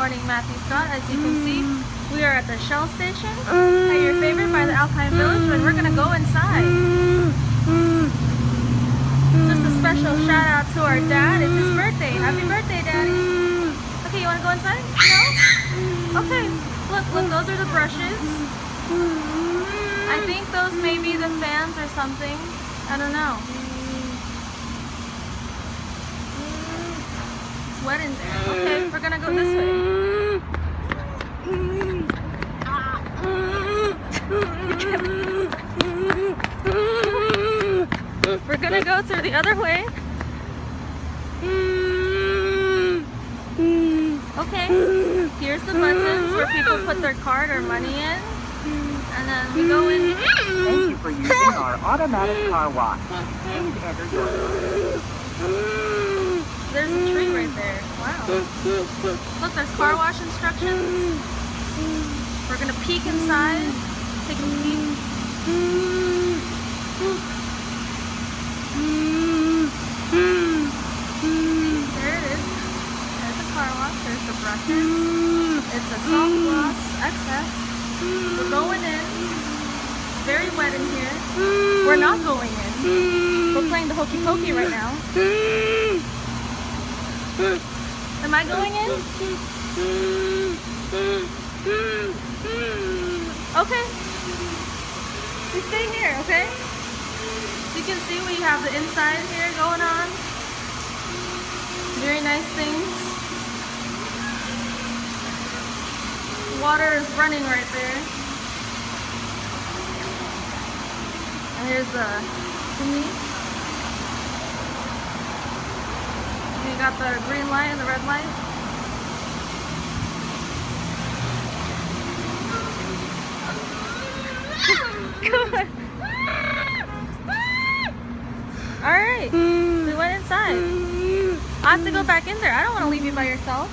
morning, Matthew Scott. As you can see, we are at the Shell station at your favorite by the Alpine Village, and we're gonna go inside. Just a special shout out to our dad. It's his birthday. Happy birthday, Daddy. Okay, you wanna go inside? No? Okay. Look, those are the brushes. I think those may be the fans or something. I don't know. It's wet in there. Okay, we're gonna go this way. We're gonna go through the other way. Okay, here's the buttons where people put their card or money in. And then we go in. Thank you for using our automatic car wash. Please enter your... There's a tree right there. Wow. Look, there's car wash instructions. We're gonna peek inside. Take a peek. There it is. There's the car wash. There's the brushes. It's a soft gloss excess. We're going in. It's very wet in here. We're not going in. We're playing the hokey pokey right now. Am I going in? Okay. We stay here, okay? So you can see we have the inside here going on. Very nice things. Water is running right there. And here's the chimney. You got the green light and the red light. Good. Alright, we went inside. I have to go back in there. I don't want to leave you by yourself.